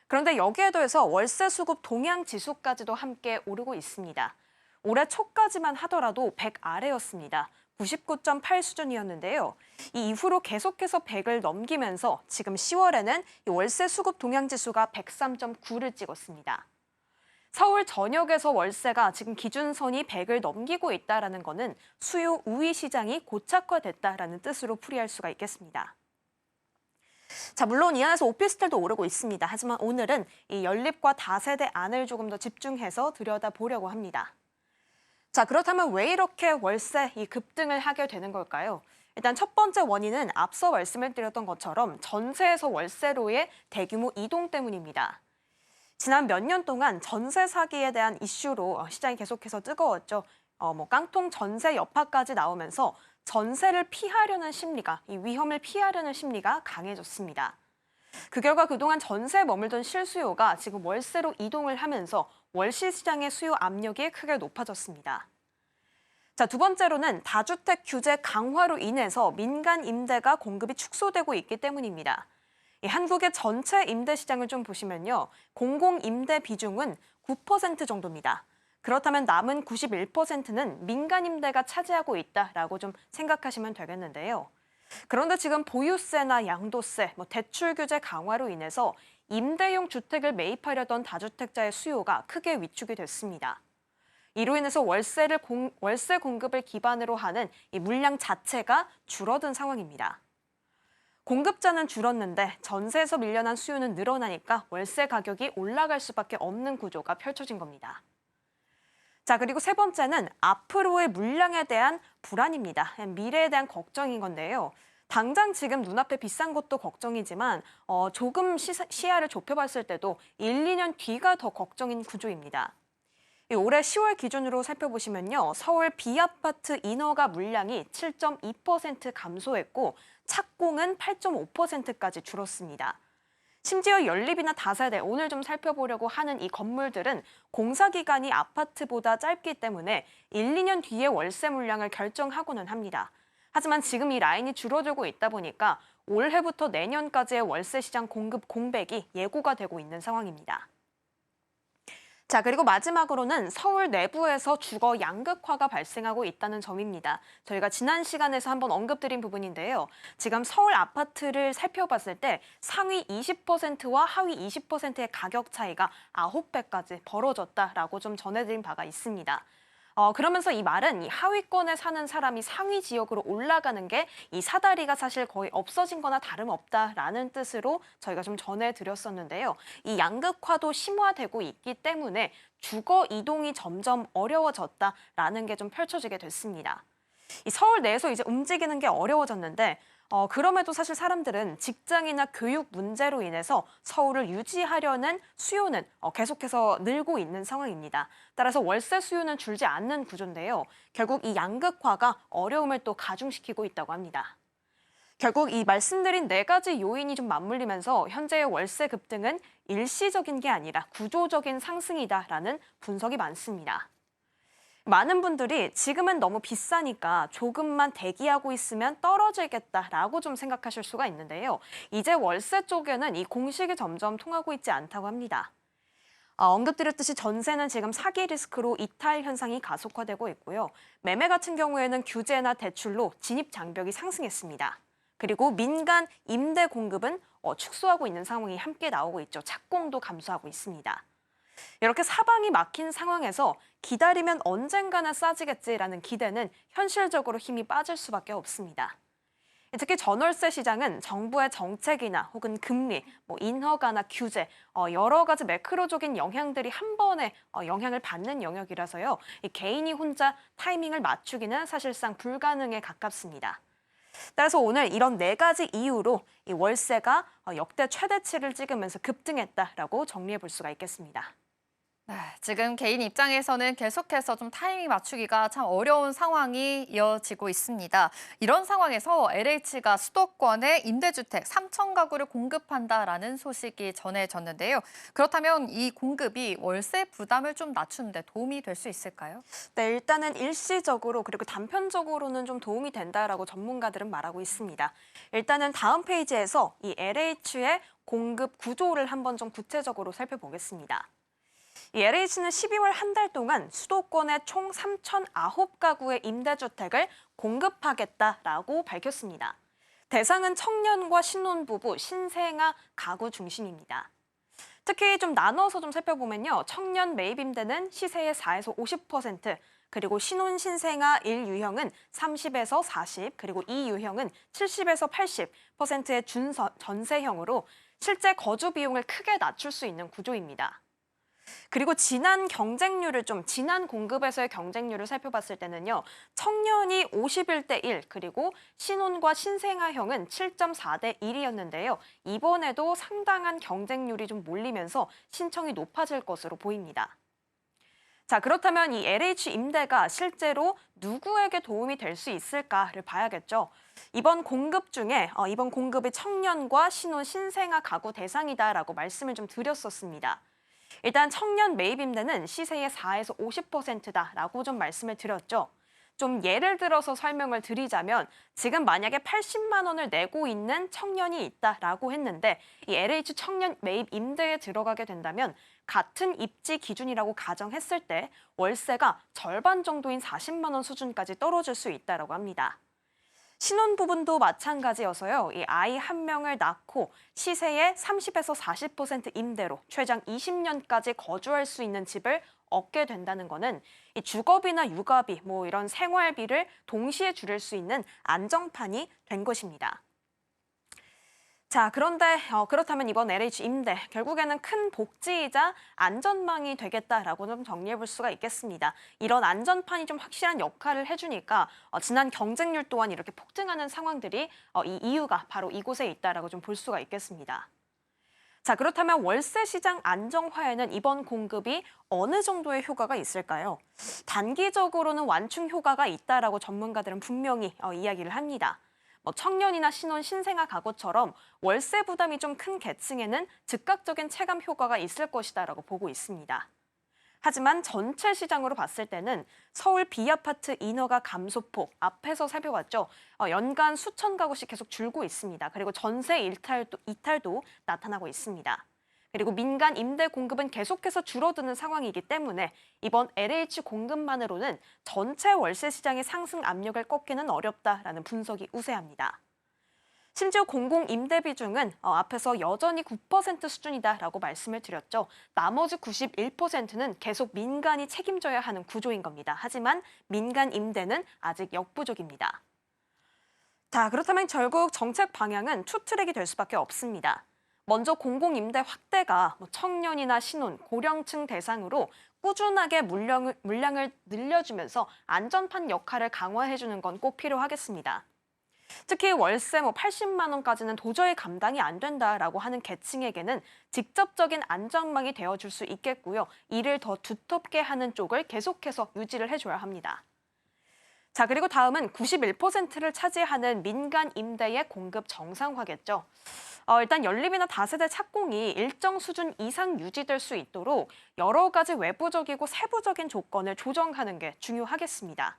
그런데 여기에 더해서 월세 수급 동향 지수까지도 함께 오르고 있습니다. 올해 초까지만 하더라도 100 아래였습니다. 99.8 수준이었는데요. 이 이후로 계속해서 100을 넘기면서 지금 10월에는 월세 수급 동향 지수가 103.9를 찍었습니다. 서울 전역에서 월세가 지금 기준선이 100을 넘기고 있다는 것은 수요 우위 시장이 고착화됐다라는 뜻으로 풀이할 수가 있겠습니다. 자, 물론 이 안에서 오피스텔도 오르고 있습니다. 하지만 오늘은 이 연립과 다세대 안을 조금 더 집중해서 들여다보려고 합니다. 자, 그렇다면 왜 이렇게 월세 이 급등을 하게 되는 걸까요? 일단 첫 번째 원인은 앞서 말씀을 드렸던 것처럼 전세에서 월세로의 대규모 이동 때문입니다. 지난 몇 년 동안 전세 사기에 대한 이슈로 시장이 계속해서 뜨거웠죠. 깡통 전세 여파까지 나오면서 전세를 피하려는 심리가, 이 위험을 피하려는 심리가 강해졌습니다. 그 결과 그동안 전세에 머물던 실수요가 지금 월세로 이동을 하면서 월시 시장의 수요 압력이 크게 높아졌습니다. 자, 두 번째로는 다주택 규제 강화로 인해서 민간 임대가 공급이 축소되고 있기 때문입니다. 한국의 전체 임대 시장을 좀 보시면요. 공공 임대 비중은 9% 정도입니다. 그렇다면 남은 91%는 민간 임대가 차지하고 있다라고 좀 생각하시면 되겠는데요. 그런데 지금 보유세나 양도세, 대출 규제 강화로 인해서 임대용 주택을 매입하려던 다주택자의 수요가 크게 위축이 됐습니다. 이로 인해서 월세 공급을 기반으로 하는 이 물량 자체가 줄어든 상황입니다. 공급자는 줄었는데 전세에서 밀려난 수요는 늘어나니까 월세 가격이 올라갈 수밖에 없는 구조가 펼쳐진 겁니다. 자, 그리고 세 번째는 앞으로의 물량에 대한 불안입니다. 미래에 대한 걱정인 건데요. 당장 지금 눈앞에 비싼 것도 걱정이지만 조금 시야를 좁혀봤을 때도 1, 2년 뒤가 더 걱정인 구조입니다. 올해 10월 기준으로 살펴보시면요. 서울 B아파트 인허가 물량이 7.2% 감소했고 착공은 8.5%까지 줄었습니다. 심지어 연립이나 다세대, 오늘 좀 살펴보려고 하는 이 건물들은 공사 기간이 아파트보다 짧기 때문에 1, 2년 뒤에 월세 물량을 결정하고는 합니다. 하지만 지금 이 라인이 줄어들고 있다 보니까 올해부터 내년까지의 월세 시장 공급 공백이 예고가 되고 있는 상황입니다. 자, 그리고 마지막으로는 서울 내부에서 주거 양극화가 발생하고 있다는 점입니다. 저희가 지난 시간에서 한번 언급드린 부분인데요. 지금 서울 아파트를 살펴봤을 때 상위 20%와 하위 20%의 가격 차이가 9배까지 벌어졌다라고 좀 전해드린 바가 있습니다. 그러면서 이 말은 이 하위권에 사는 사람이 상위 지역으로 올라가는 게 이 사다리가 사실 거의 없어진 거나 다름없다라는 뜻으로 저희가 좀 전해드렸었는데요. 이 양극화도 심화되고 있기 때문에 주거 이동이 점점 어려워졌다라는 게 좀 펼쳐지게 됐습니다. 이 서울 내에서 이제 움직이는 게 어려워졌는데 그럼에도 사실 사람들은 직장이나 교육 문제로 인해서 서울을 유지하려는 수요는 계속해서 늘고 있는 상황입니다. 따라서 월세 수요는 줄지 않는 구조인데요. 결국 이 양극화가 어려움을 또 가중시키고 있다고 합니다. 결국 이 말씀드린 네 가지 요인이 좀 맞물리면서 현재의 월세 급등은 일시적인 게 아니라 구조적인 상승이다라는 분석이 많습니다. 많은 분들이 지금은 너무 비싸니까 조금만 대기하고 있으면 떨어지겠다라고 좀 생각하실 수가 있는데요. 이제 월세 쪽에는 이 공식이 점점 통하고 있지 않다고 합니다. 언급드렸듯이 전세는 지금 사기 리스크로 이탈 현상이 가속화되고 있고요. 매매 같은 경우에는 규제나 대출로 진입 장벽이 상승했습니다. 그리고 민간 임대 공급은 축소하고 있는 상황이 함께 나오고 있죠. 착공도 감소하고 있습니다. 이렇게 사방이 막힌 상황에서 기다리면 언젠가는 싸지겠지라는 기대는 현실적으로 힘이 빠질 수밖에 없습니다. 특히 전월세 시장은 정부의 정책이나 혹은 금리, 인허가나 규제, 여러 가지 매크로적인 영향들이 한 번에 영향을 받는 영역이라서요. 이 개인이 혼자 타이밍을 맞추기는 사실상 불가능에 가깝습니다. 따라서 오늘 이런 네 가지 이유로 이 월세가 역대 최대치를 찍으면서 급등했다라고 정리해 볼 수가 있겠습니다. 네, 지금 개인 입장에서는 계속해서 좀 타이밍 맞추기가 참 어려운 상황이 이어지고 있습니다. 이런 상황에서 LH가 수도권에 임대주택 3천 가구를 공급한다라는 소식이 전해졌는데요. 그렇다면 이 공급이 월세 부담을 좀 낮추는 데 도움이 될 수 있을까요? 네, 일단은 일시적으로 그리고 단편적으로는 좀 도움이 된다라고 전문가들은 말하고 있습니다. 일단은 다음 페이지에서 이 LH의 공급 구조를 한번 좀 구체적으로 살펴보겠습니다. 이 LH는 12월 한 달 동안 수도권에 총 3,009가구의 임대주택을 공급하겠다라고 밝혔습니다. 대상은 청년과 신혼부부, 신생아 가구 중심입니다. 특히 좀 나눠서 좀 살펴보면요. 청년 매입 임대는 시세의 4에서 50%, 그리고 신혼 신생아 1유형은 30에서 40, 그리고 2유형은 70에서 80%의 전세형으로 실제 거주 비용을 크게 낮출 수 있는 구조입니다. 그리고 지난 공급에서의 경쟁률을 살펴봤을 때는요. 청년이 51대 1, 그리고 신혼과 신생아형은 7.4대 1이었는데요. 이번에도 상당한 경쟁률이 좀 몰리면서 신청이 높아질 것으로 보입니다. 자, 그렇다면 이 LH 임대가 실제로 누구에게 도움이 될 수 있을까를 봐야겠죠. 이번 공급이 청년과 신혼, 신생아 가구 대상이다라고 말씀을 좀 드렸었습니다. 일단 청년 매입 임대는 시세의 4에서 50%다라고 좀 말씀을 드렸죠. 좀 예를 들어서 설명을 드리자면 지금 만약에 80만 원을 내고 있는 청년이 있다라고 했는데 이 LH 청년 매입 임대에 들어가게 된다면 같은 입지 기준이라고 가정했을 때 월세가 절반 정도인 40만 원 수준까지 떨어질 수 있다라고 합니다. 신혼부부도 마찬가지여서요. 이 아이 한 명을 낳고 시세의 30에서 40% 임대로 최장 20년까지 거주할 수 있는 집을 얻게 된다는 거는 이 주거비나 육아비, 이런 생활비를 동시에 줄일 수 있는 안정판이 된 것입니다. 자, 그런데 그렇다면 이번 LH 임대, 결국에는 큰 복지이자 안전망이 되겠다라고 좀 정리해 볼 수가 있겠습니다. 이런 안전판이 좀 확실한 역할을 해주니까 지난 경쟁률 또한 이렇게 폭등하는 상황들이 이 이유가 바로 이곳에 있다라고 좀 볼 수가 있겠습니다. 자, 그렇다면 월세 시장 안정화에는 이번 공급이 어느 정도의 효과가 있을까요? 단기적으로는 완충 효과가 있다라고 전문가들은 분명히 이야기를 합니다. 청년이나 신혼, 신생아 가구처럼 월세 부담이 좀 큰 계층에는 즉각적인 체감 효과가 있을 것이다라고 보고 있습니다. 하지만 전체 시장으로 봤을 때는 서울 B아파트 인허가 감소폭 앞에서 살펴봤죠. 연간 수천 가구씩 계속 줄고 있습니다. 그리고 전세 이탈도 나타나고 있습니다. 그리고 민간 임대 공급은 계속해서 줄어드는 상황이기 때문에 이번 LH 공급만으로는 전체 월세 시장의 상승 압력을 꺾기는 어렵다라는 분석이 우세합니다. 심지어 공공임대 비중은 앞에서 여전히 9% 수준이다라고 말씀을 드렸죠. 나머지 91%는 계속 민간이 책임져야 하는 구조인 겁니다. 하지만 민간 임대는 아직 역부족입니다. 자, 그렇다면 결국 정책 방향은 투트랙이 될 수밖에 없습니다. 먼저 공공임대 확대가 청년이나 신혼, 고령층 대상으로 꾸준하게 물량을 늘려주면서 안전판 역할을 강화해주는 건 꼭 필요하겠습니다. 특히 월세 80만 원까지는 도저히 감당이 안 된다라고 하는 계층에게는 직접적인 안전망이 되어줄 수 있겠고요. 이를 더 두텁게 하는 쪽을 계속해서 유지를 해줘야 합니다. 자, 그리고 다음은 91%를 차지하는 민간 임대의 공급 정상화겠죠. 일단 연립이나 다세대 착공이 일정 수준 이상 유지될 수 있도록 여러 가지 외부적이고 세부적인 조건을 조정하는 게 중요하겠습니다.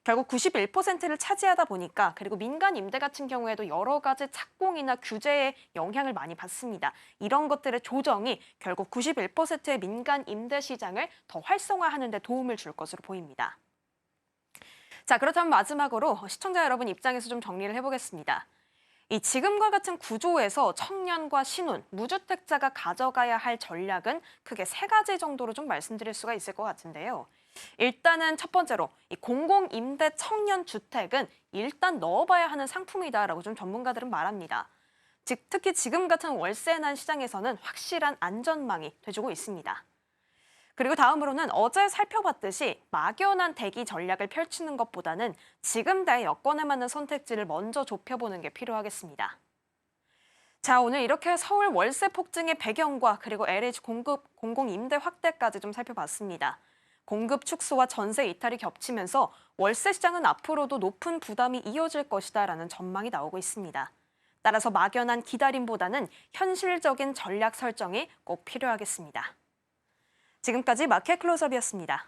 결국 91%를 차지하다 보니까 그리고 민간 임대 같은 경우에도 여러 가지 착공이나 규제의 영향을 많이 받습니다. 이런 것들의 조정이 결국 91%의 민간 임대 시장을 더 활성화하는 데 도움을 줄 것으로 보입니다. 자, 그렇다면 마지막으로 시청자 여러분 입장에서 좀 정리를 해보겠습니다. 이 지금과 같은 구조에서 청년과 신혼, 무주택자가 가져가야 할 전략은 크게 3가지 정도로 좀 말씀드릴 수가 있을 것 같은데요. 일단은 첫 번째로 이 공공임대 청년 주택은 일단 넣어봐야 하는 상품이다라고 좀 전문가들은 말합니다. 즉 특히 지금 같은 월세 난 시장에서는 확실한 안전망이 돼주고 있습니다. 그리고 다음으로는 어제 살펴봤듯이 막연한 대기 전략을 펼치는 것보다는 지금대의 여건에 맞는 선택지를 먼저 좁혀보는 게 필요하겠습니다. 자, 오늘 이렇게 서울 월세 폭증의 배경과 그리고 LH 공공임대 확대까지 좀 살펴봤습니다. 공급 축소와 전세 이탈이 겹치면서 월세 시장은 앞으로도 높은 부담이 이어질 것이다라는 전망이 나오고 있습니다. 따라서 막연한 기다림보다는 현실적인 전략 설정이 꼭 필요하겠습니다. 지금까지 마켓 클로즈업이었습니다.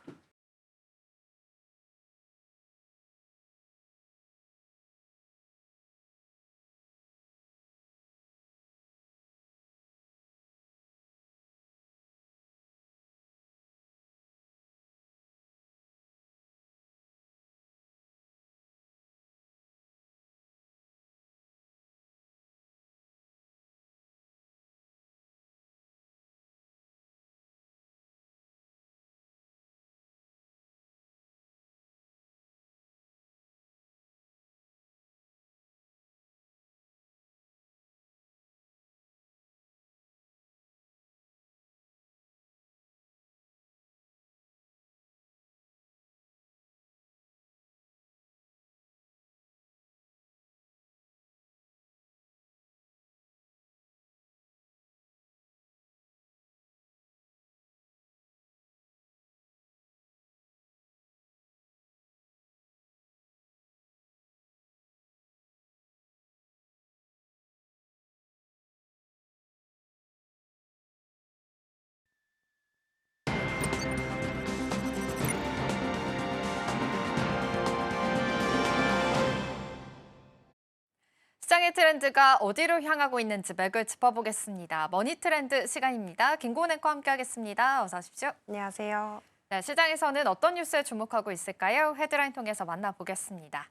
시장의 트렌드가 어디로 향하고 있는지 맥을 짚어보겠습니다. 머니 트렌드 시간입니다. 김고은 앵커와 함께하겠습니다. 어서 오십시오. 안녕하세요. 네, 시장에서는 어떤 뉴스에 주목하고 있을까요? 헤드라인 통해서 만나보겠습니다.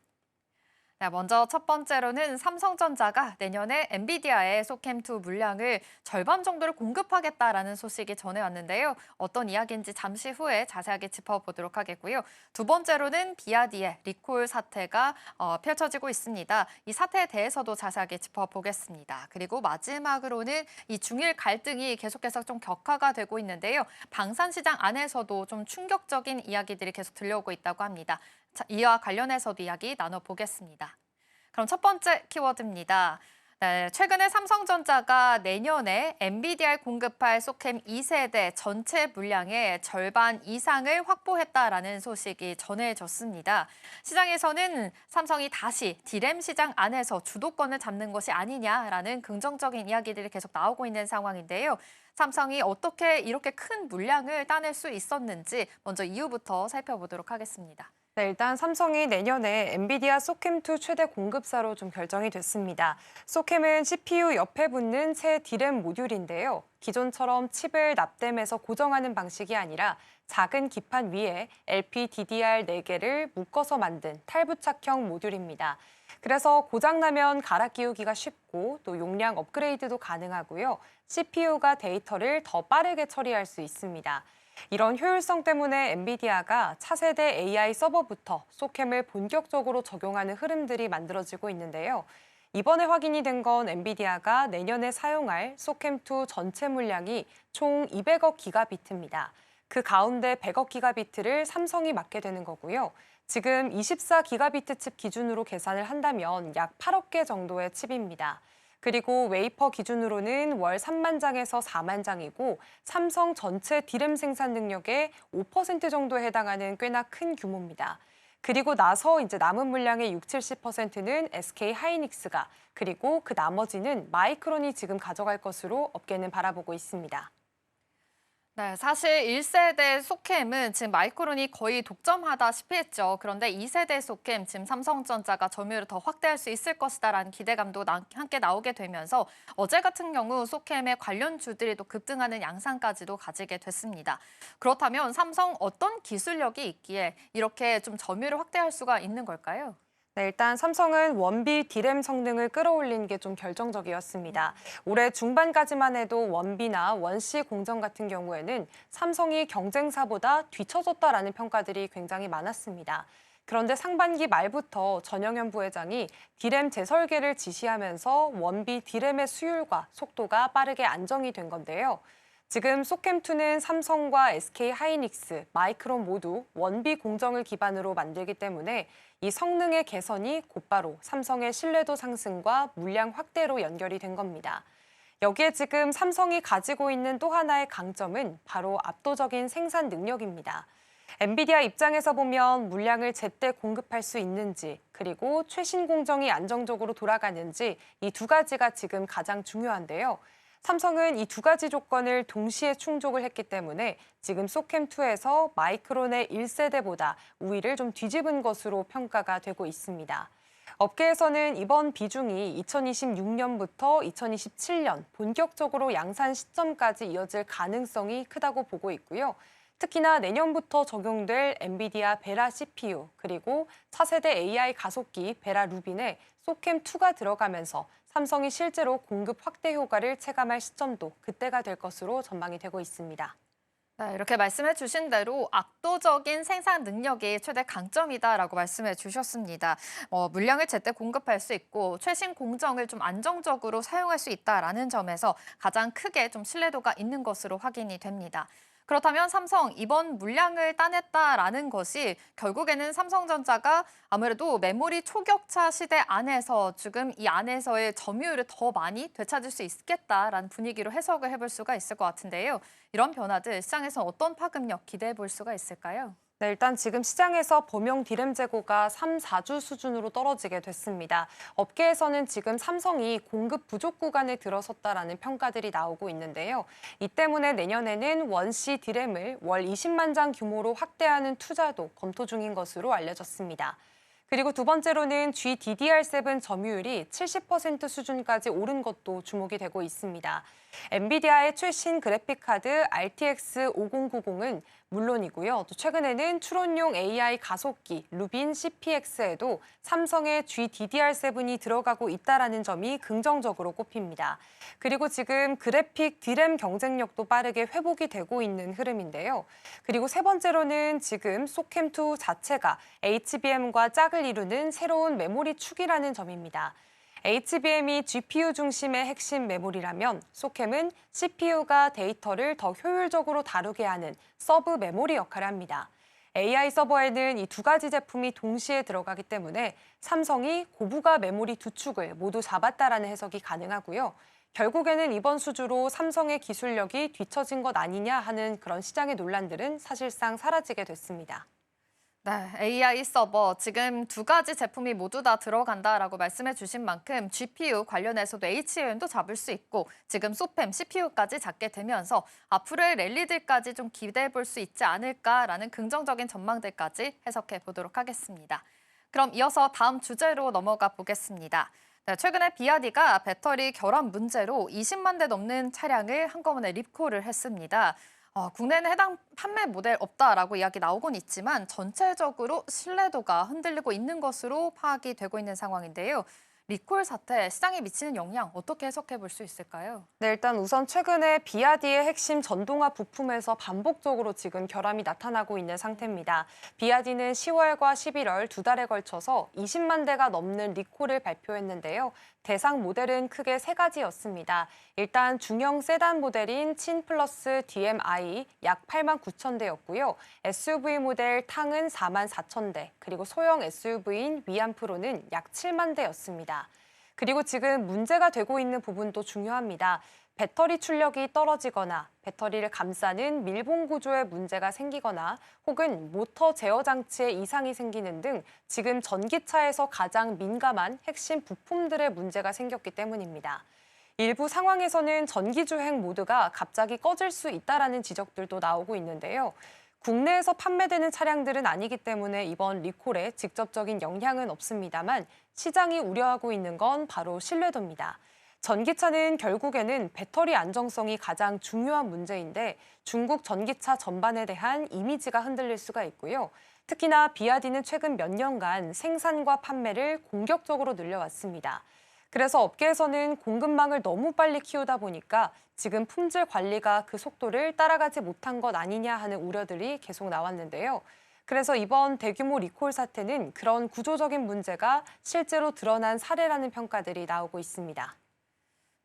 네, 먼저 첫 번째로는 삼성전자가 내년에 엔비디아의 소캠2 물량을 절반 정도를 공급하겠다라는 소식이 전해왔는데요. 어떤 이야기인지 잠시 후에 자세하게 짚어보도록 하겠고요. 두 번째로는 비아디의 리콜 사태가 펼쳐지고 있습니다. 이 사태에 대해서도 자세하게 짚어보겠습니다. 그리고 마지막으로는 이 중일 갈등이 계속해서 좀 격화가 되고 있는데요. 방산시장 안에서도 좀 충격적인 이야기들이 계속 들려오고 있다고 합니다. 자, 이와 관련해서도 이야기 나눠보겠습니다. 그럼 첫 번째 키워드입니다. 네, 최근에 삼성전자가 내년에 엔비디아에 공급할 소캠 2세대 전체 물량의 절반 이상을 확보했다라는 소식이 전해졌습니다. 시장에서는 삼성이 다시 디램 시장 안에서 주도권을 잡는 것이 아니냐라는 긍정적인 이야기들이 계속 나오고 있는 상황인데요. 삼성이 어떻게 이렇게 큰 물량을 따낼 수 있었는지 먼저 이유부터 살펴보도록 하겠습니다. 네, 일단 삼성이 내년에 엔비디아 소캠2 최대 공급사로 좀 결정이 됐습니다. 소캠은 CPU 옆에 붙는 새 D램 모듈인데요. 기존처럼 칩을 납땜해서 고정하는 방식이 아니라 작은 기판 위에 LPDDR 4개를 묶어서 만든 탈부착형 모듈입니다. 그래서 고장나면 갈아 끼우기가 쉽고 또 용량 업그레이드도 가능하고요. CPU가 데이터를 더 빠르게 처리할 수 있습니다. 이런 효율성 때문에 엔비디아가 차세대 AI 서버부터 소캠을 본격적으로 적용하는 흐름들이 만들어지고 있는데요. 이번에 확인이 된 건 엔비디아가 내년에 사용할 소캠2 전체 물량이 총 200억 기가비트입니다. 그 가운데 100억 기가비트를 삼성이 맡게 되는 거고요. 지금 24 기가비트 칩 기준으로 계산을 한다면 약 8억 개 정도의 칩입니다. 그리고 웨이퍼 기준으로는 월 3만 장에서 4만 장이고 삼성 전체 D램 생산 능력의 5% 정도에 해당하는 꽤나 큰 규모입니다. 그리고 나서 이제 남은 물량의 60~70%는 SK 하이닉스가 그리고 그 나머지는 마이크론이 지금 가져갈 것으로 업계는 바라보고 있습니다. 네, 사실 1세대 소캠은 지금 마이크론이 거의 독점하다시피 했죠. 그런데 2세대 소캠, 지금 삼성전자가 점유율을 더 확대할 수 있을 것이다라는 기대감도 함께 나오게 되면서 어제 같은 경우 소캠의 관련주들이 또 급등하는 양상까지도 가지게 됐습니다. 그렇다면 삼성 어떤 기술력이 있기에 이렇게 좀 점유율을 확대할 수가 있는 걸까요? 네, 일단 삼성은 원비 D램 성능을 끌어올린 게 좀 결정적이었습니다. 올해 중반까지만 해도 원비나 원C 공정 같은 경우에는 삼성이 경쟁사보다 뒤처졌다라는 평가들이 굉장히 많았습니다. 그런데 상반기 말부터 전영현 부회장이 D램 재설계를 지시하면서 원비 D램의 수율과 속도가 빠르게 안정이 된 건데요. 지금 소캠2는 삼성과 SK 하이닉스, 마이크론 모두 원비 공정을 기반으로 만들기 때문에 이 성능의 개선이 곧바로 삼성의 신뢰도 상승과 물량 확대로 연결이 된 겁니다. 여기에 지금 삼성이 가지고 있는 또 하나의 강점은 바로 압도적인 생산 능력입니다. 엔비디아 입장에서 보면 물량을 제때 공급할 수 있는지 그리고 최신 공정이 안정적으로 돌아가는지 이 두 가지가 지금 가장 중요한데요. 삼성은 이 두 가지 조건을 동시에 충족을 했기 때문에 지금 소캠2에서 마이크론의 1세대보다 우위를 좀 뒤집은 것으로 평가가 되고 있습니다. 업계에서는 이번 비중이 2026년부터 2027년 본격적으로 양산 시점까지 이어질 가능성이 크다고 보고 있고요. 특히나 내년부터 적용될 엔비디아 베라 CPU 그리고 차세대 AI 가속기 베라 루빈에 소캠2가 들어가면서 삼성이 실제로 공급 확대 효과를 체감할 시점도 그때가 될 것으로 전망이 되고 있습니다. 네, 이렇게 말씀해 주신 대로 압도적인 생산 능력이 최대 강점이다라고 말씀해 주셨습니다. 물량을 제때 공급할 수 있고 최신 공정을 좀 안정적으로 사용할 수 있다라는 점에서 가장 크게 좀 신뢰도가 있는 것으로 확인이 됩니다. 그렇다면 삼성 이번 물량을 따냈다라는 것이 결국에는 삼성전자가 아무래도 메모리 초격차 시대 안에서 지금 이 안에서의 점유율을 더 많이 되찾을 수 있겠다라는 분위기로 해석을 해볼 수가 있을 것 같은데요. 이런 변화들 시장에서 어떤 파급력 기대해 볼 수가 있을까요? 네, 일단 지금 시장에서 범용 D램 재고가 3~4주 수준으로 떨어지게 됐습니다. 업계에서는 지금 삼성이 공급 부족 구간에 들어섰다라는 평가들이 나오고 있는데요. 이 때문에 내년에는 원C D램을 월 20만 장 규모로 확대하는 투자도 검토 중인 것으로 알려졌습니다. 그리고 두 번째로는 GDDR7 점유율이 70% 수준까지 오른 것도 주목이 되고 있습니다. 엔비디아의 최신 그래픽카드 RTX 5090은 물론이고요. 또 최근에는 추론용 AI 가속기 루빈 CPX에도 삼성의 GDDR7이 들어가고 있다는 점이 긍정적으로 꼽힙니다. 그리고 지금 그래픽 D램 경쟁력도 빠르게 회복이 되고 있는 흐름인데요. 그리고 세 번째로는 지금 소캠2 자체가 HBM과 짝을 이루는 새로운 메모리 축이라는 점입니다. HBM이 GPU 중심의 핵심 메모리라면 소캠은 CPU가 데이터를 더 효율적으로 다루게 하는 서브 메모리 역할을 합니다. AI 서버에는 이 두 가지 제품이 동시에 들어가기 때문에 삼성이 고부가 메모리 두 축을 모두 잡았다라는 해석이 가능하고요. 결국에는 이번 수주로 삼성의 기술력이 뒤처진 것 아니냐 하는 그런 시장의 논란들은 사실상 사라지게 됐습니다. 네, AI 서버 지금 두 가지 제품이 모두 다 들어간다라고 말씀해 주신 만큼 GPU 관련해서도 HAM도 잡을 수 있고 지금 소팸, CPU까지 잡게 되면서 앞으로의 랠리들까지 좀 기대해 볼 수 있지 않을까라는 긍정적인 전망들까지 해석해 보도록 하겠습니다. 그럼 이어서 다음 주제로 넘어가 보겠습니다. 네, 최근에 비아디가 배터리 결함 문제로 20만 대 넘는 차량을 한꺼번에 리콜을 했습니다. 국내는 해당 판매 모델 없다라고 이야기 나오곤 있지만 전체적으로 신뢰도가 흔들리고 있는 것으로 파악이 되고 있는 상황인데요. 리콜 사태 시장에 미치는 영향 어떻게 해석해 볼 수 있을까요? 네, 일단 우선 최근에 비아디의 핵심 전동화 부품에서 반복적으로 지금 결함이 나타나고 있는 상태입니다. 비아디는 10월과 11월 두 달에 걸쳐서 20만 대가 넘는 리콜을 발표했는데요. 대상 모델은 크게 세 가지였습니다. 일단 중형 세단 모델인 친 플러스 DMI 약 8만 9천 대였고요. SUV 모델 탕은 4만 4천 대, 그리고 소형 SUV인 위안 프로는 약 7만 대였습니다. 그리고 지금 문제가 되고 있는 부분도 중요합니다. 배터리 출력이 떨어지거나 배터리를 감싸는 밀봉 구조에 문제가 생기거나 혹은 모터 제어 장치에 이상이 생기는 등 지금 전기차에서 가장 민감한 핵심 부품들의 문제가 생겼기 때문입니다. 일부 상황에서는 전기주행 모드가 갑자기 꺼질 수 있다라는 지적들도 나오고 있는데요. 국내에서 판매되는 차량들은 아니기 때문에 이번 리콜에 직접적인 영향은 없습니다만 시장이 우려하고 있는 건 바로 신뢰도입니다. 전기차는 결국에는 배터리 안정성이 가장 중요한 문제인데 중국 전기차 전반에 대한 이미지가 흔들릴 수가 있고요. 특히나 비아디는 최근 몇 년간 생산과 판매를 공격적으로 늘려왔습니다. 그래서 업계에서는 공급망을 너무 빨리 키우다 보니까 지금 품질 관리가 그 속도를 따라가지 못한 것 아니냐 하는 우려들이 계속 나왔는데요. 그래서 이번 대규모 리콜 사태는 그런 구조적인 문제가 실제로 드러난 사례라는 평가들이 나오고 있습니다.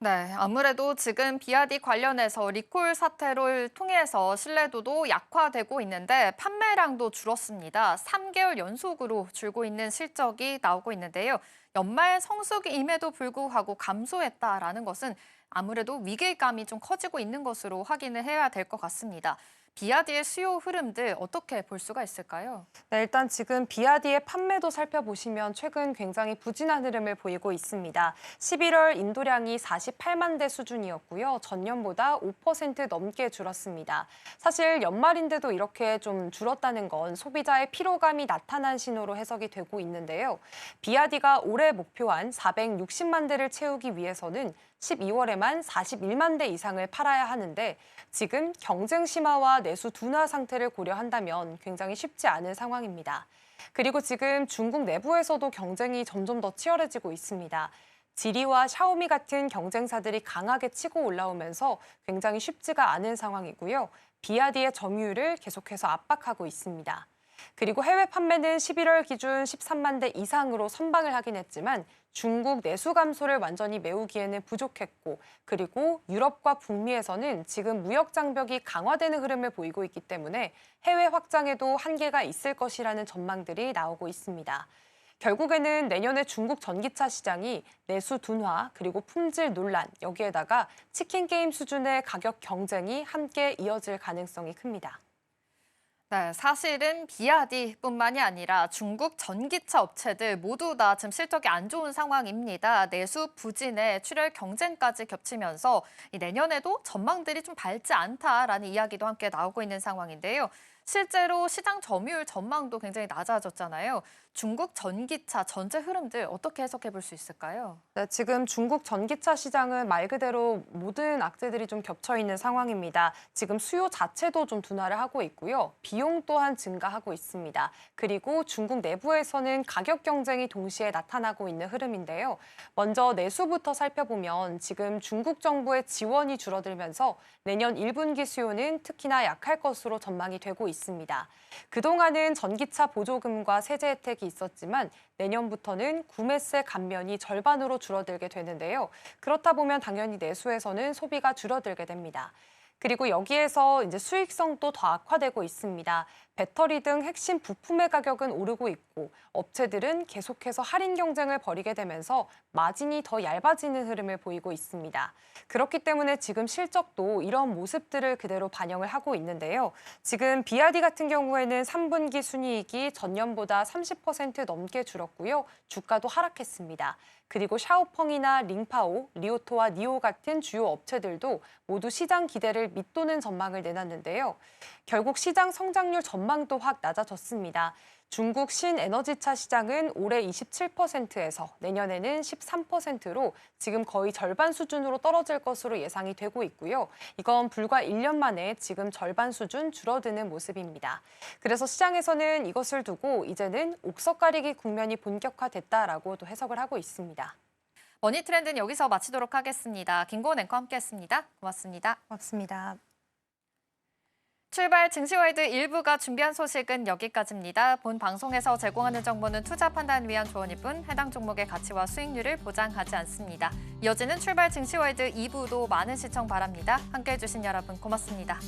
네, 아무래도 지금 비아디 관련해서 리콜 사태를 통해서 신뢰도도 약화되고 있는데 판매량도 줄었습니다. 3개월 연속으로 줄고 있는 실적이 나오고 있는데요. 연말 성수기임에도 불구하고 감소했다라는 것은 아무래도 위기감이 좀 커지고 있는 것으로 확인을 해야 될 것 같습니다. 비아디의 수요 흐름들 어떻게 볼 수가 있을까요? 네, 일단 지금 비아디의 판매도 살펴보시면 최근 굉장히 부진한 흐름을 보이고 있습니다. 11월 인도량이 48만 대 수준이었고요. 전년보다 5% 넘게 줄었습니다. 사실 연말인데도 이렇게 좀 줄었다는 건 소비자의 피로감이 나타난 신호로 해석이 되고 있는데요. 비아디가 올해 목표한 460만 대를 채우기 위해서는 12월에만 41만 대 이상을 팔아야 하는데 지금 경쟁 심화와 내수 둔화 상태를 고려한다면 굉장히 쉽지 않은 상황입니다. 그리고 지금 중국 내부에서도 경쟁이 점점 더 치열해지고 있습니다. 지리와 샤오미 같은 경쟁사들이 강하게 치고 올라오면서 굉장히 쉽지가 않은 상황이고요. 비아디의 점유율을 계속해서 압박하고 있습니다. 그리고 해외 판매는 11월 기준 13만 대 이상으로 선방을 하긴 했지만 중국 내수 감소를 완전히 메우기에는 부족했고 그리고 유럽과 북미에서는 지금 무역 장벽이 강화되는 흐름을 보이고 있기 때문에 해외 확장에도 한계가 있을 것이라는 전망들이 나오고 있습니다. 결국에는 내년에 중국 전기차 시장이 내수 둔화 그리고 품질 논란 여기에다가 치킨 게임 수준의 가격 경쟁이 함께 이어질 가능성이 큽니다. 네, 사실은 비아디뿐만이 아니라 중국 전기차 업체들 모두 다 지금 실적이 안 좋은 상황입니다. 내수 부진에 출혈 경쟁까지 겹치면서 내년에도 전망들이 좀 밝지 않다라는 이야기도 함께 나오고 있는 상황인데요. 실제로 시장 점유율 전망도 굉장히 낮아졌잖아요. 중국 전기차 전체 흐름들 어떻게 해석해 볼 수 있을까요? 네, 지금 중국 전기차 시장은 말 그대로 모든 악재들이 좀 겹쳐 있는 상황입니다. 지금 수요 자체도 좀 둔화를 하고 있고요. 비용 또한 증가하고 있습니다. 그리고 중국 내부에서는 가격 경쟁이 동시에 나타나고 있는 흐름인데요. 먼저 내수부터 살펴보면 지금 중국 정부의 지원이 줄어들면서 내년 1분기 수요는 특히나 약할 것으로 전망이 되고 있습니다. 그동안은 전기차 보조금과 세제 혜택이 있었지만 내년부터는 구매세 감면이 절반으로 줄어들게 되는데요. 그렇다 보면 당연히 내수에서는 소비가 줄어들게 됩니다. 그리고 여기에서 이제 수익성도 더 악화되고 있습니다. 배터리 등 핵심 부품의 가격은 오르고 있고 업체들은 계속해서 할인 경쟁을 벌이게 되면서 마진이 더 얇아지는 흐름을 보이고 있습니다. 그렇기 때문에 지금 실적도 이런 모습들을 그대로 반영을 하고 있는데요. 지금 BRD 같은 경우에는 3분기 순이익이 전년보다 30% 넘게 줄었고요. 주가도 하락했습니다. 그리고 샤오펑이나 링파오, 리오토와 니오 같은 주요 업체들도 모두 시장 기대를 밑도는 전망을 내놨는데요. 결국 시장 성장률 전망도 확 낮아졌습니다. 중국 신에너지차 시장은 올해 27%에서 내년에는 13%로 지금 거의 절반 수준으로 떨어질 것으로 예상이 되고 있고요. 이건 불과 1년 만에 지금 절반 수준 줄어드는 모습입니다. 그래서 시장에서는 이것을 두고 이제는 옥석 가리기 국면이 본격화됐다라고 또 해석을 하고 있습니다. 머니트렌드는 여기서 마치도록 하겠습니다. 김고은 앵커와 함께했습니다. 고맙습니다. 고맙습니다. 출발 증시와이드 1부가 준비한 소식은 여기까지입니다. 본 방송에서 제공하는 정보는 투자 판단 위한 조언일 뿐 해당 종목의 가치와 수익률을 보장하지 않습니다. 이어지는 출발 증시와이드 2부도 많은 시청 바랍니다. 함께해 주신 여러분 고맙습니다.